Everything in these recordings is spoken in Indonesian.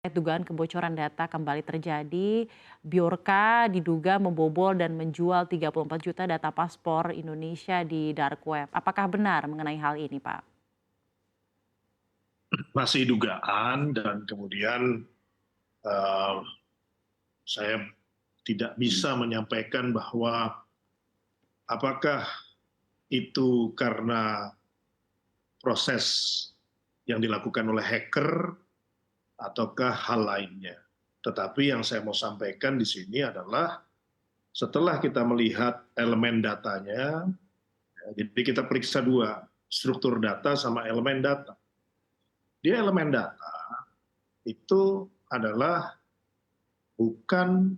Dugaan kebocoran data kembali terjadi. Bjorka diduga membobol dan menjual 34 juta data paspor Indonesia di dark web. Apakah benar mengenai hal ini, Pak? Masih dugaan dan kemudian eh, saya tidak bisa menyampaikan bahwa apakah itu karena proses yang dilakukan oleh hacker ataukah hal lainnya. Tetapi yang saya mau sampaikan di sini adalah setelah kita melihat elemen datanya, jadi kita periksa dua, struktur data sama elemen data. Di elemen data itu adalah bukan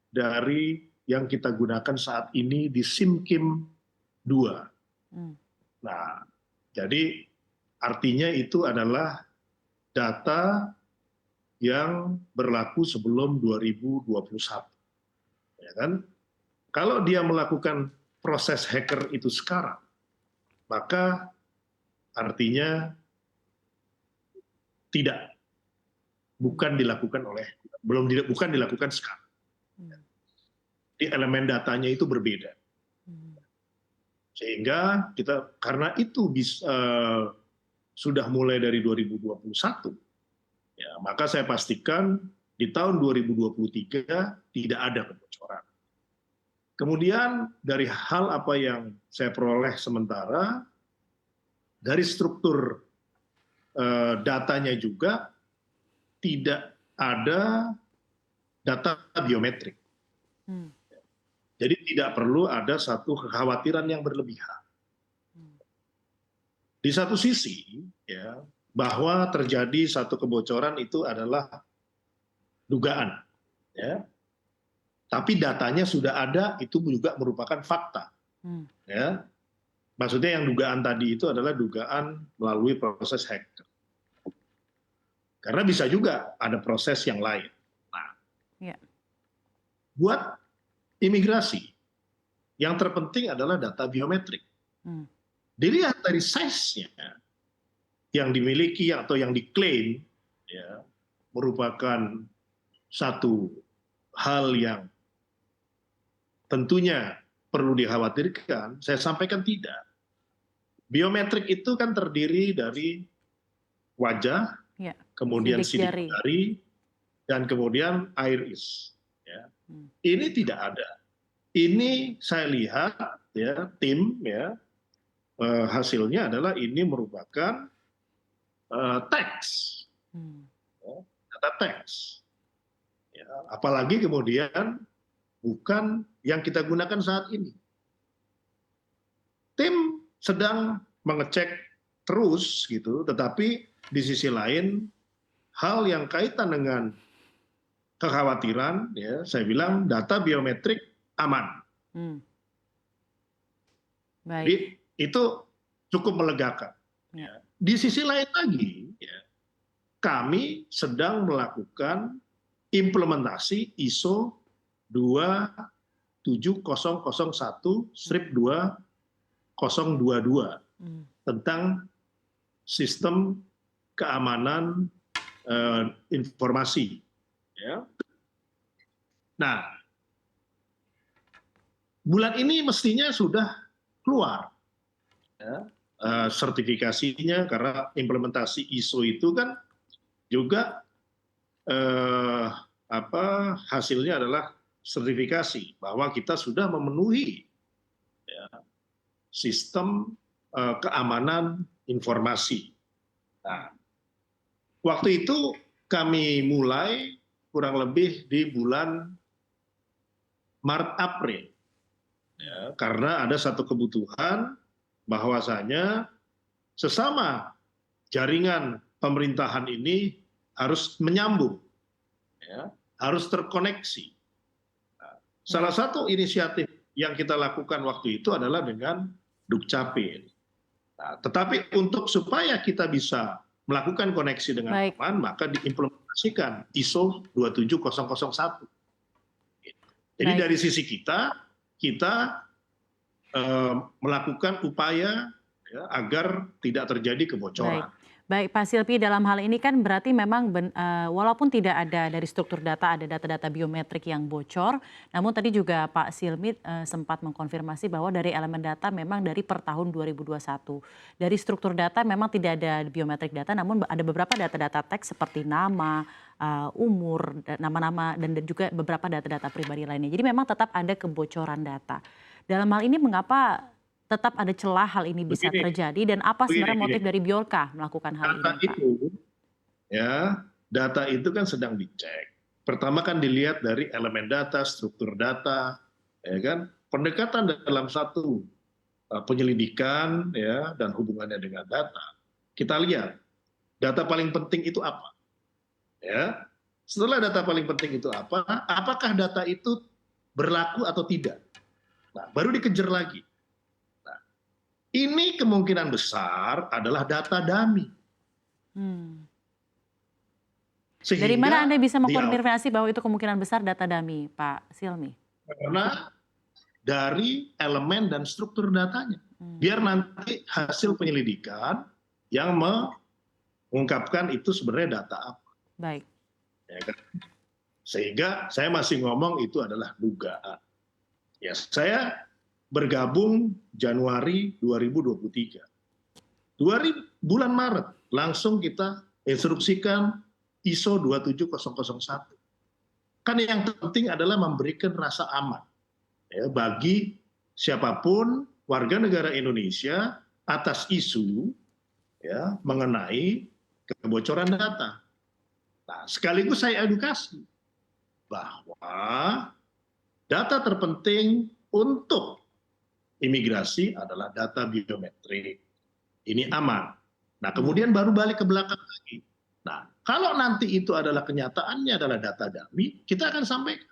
dari yang kita gunakan saat ini di SIMKIM 2. Nah, jadi artinya itu adalah data yang berlaku sebelum 2021. Ya kan? Kalau dia melakukan proses hacker itu sekarang, maka artinya tidak, bukan dilakukan sekarang. Di elemen datanya itu berbeda. Sehingga kita, karena itu sudah mulai dari 2021, ya, maka saya pastikan di tahun 2023 tidak ada kebocoran. Kemudian dari hal apa yang saya peroleh sementara, dari struktur datanya juga tidak ada data biometrik. Jadi tidak perlu ada satu kekhawatiran yang berlebihan. Di satu sisi, ya, bahwa terjadi satu kebocoran itu adalah dugaan, ya. Tapi datanya sudah ada, itu juga merupakan fakta. Ya. Maksudnya yang dugaan tadi itu adalah dugaan melalui proses hacker. Karena bisa juga ada proses yang lain. Nah, buat imigrasi, yang terpenting adalah data biometrik. Dilihat dari size-nya yang dimiliki atau yang diklaim, ya, merupakan satu hal yang tentunya perlu dikhawatirkan. Saya sampaikan tidak. Biometrik itu kan terdiri dari wajah, kemudian sidik jari, dan kemudian iris. Ya. Ini tidak ada. Ini saya lihat, ya, tim, ya, hasilnya adalah ini merupakan teks, data teks. Ya, apalagi kemudian bukan yang kita gunakan saat ini. Tim sedang mengecek terus, gitu, tetapi di sisi lain hal yang kaitan dengan kekhawatiran, ya, saya bilang data biometrik aman. Jadi itu cukup melegakan. Ya. Di sisi lain lagi, ya, kami sedang melakukan implementasi ISO 27001/2022 tentang sistem keamanan informasi. Ya. Nah, bulan ini mestinya sudah keluar, ya, sertifikasinya, karena implementasi ISO itu kan juga hasilnya adalah sertifikasi bahwa kita sudah memenuhi, ya, sistem keamanan informasi. Nah, waktu itu kami mulai kurang lebih di bulan Maret April, ya, karena ada satu kebutuhan bahwasanya sesama jaringan pemerintahan ini harus menyambung, ya, harus terkoneksi. Nah, salah satu inisiatif yang kita lakukan waktu itu adalah dengan Dukcapil. Nah, tetapi untuk supaya kita bisa melakukan koneksi dengan aman, maka diimplementasikan ISO 27001. Jadi dari sisi kita melakukan upaya, ya, agar tidak terjadi kebocoran. Baik Pak Silpi, dalam hal ini kan berarti memang walaupun tidak ada dari struktur data, ada data-data biometrik yang bocor, namun tadi juga Pak Silmi sempat mengkonfirmasi bahwa dari elemen data memang dari per tahun 2021. Dari struktur data memang tidak ada biometrik data, namun ada beberapa data-data teks seperti nama, umur, nama-nama, dan juga beberapa data-data pribadi lainnya. Jadi memang tetap ada kebocoran data. Dalam hal ini mengapa tetap ada celah hal ini bisa Begini, terjadi dan apa begini, sebenarnya gini. motif dari Bjorka melakukan hal Data ini, Pak? itu, ya, data itu kan sedang dicek. Pertama kan dilihat dari elemen data, struktur data, ya kan. Pendekatan dalam satu penyelidikan, ya, dan hubungannya dengan data. Kita lihat data paling penting itu apa, ya. Setelah data paling penting itu apa, apakah data itu berlaku atau tidak. Nah, baru dikejar lagi. Nah, ini kemungkinan besar adalah data dummy. Hmm. Dari mana Anda Sehingga bisa di awal, mengkonfirmasi bahwa itu kemungkinan besar data dummy, Pak Silmi? karena dari elemen dan struktur datanya. Hmm. Biar nanti hasil penyelidikan yang mengungkapkan itu sebenarnya data apa. Baik. Ya kan? Sehingga saya masih ngomong itu adalah dugaan. Ya, saya bergabung Januari 2023. Bulan Maret langsung kita instruksikan ISO 27001. Kan yang penting adalah memberikan rasa aman, ya, bagi siapapun warga negara Indonesia atas isu, ya, mengenai kebocoran data. Nah, sekaligus saya edukasi bahwa data terpenting untuk imigrasi adalah data biometrik. Ini aman. Nah, kemudian baru balik ke belakang lagi. Nah, kalau nanti itu adalah kenyataannya adalah data dummy, kita akan sampaikan.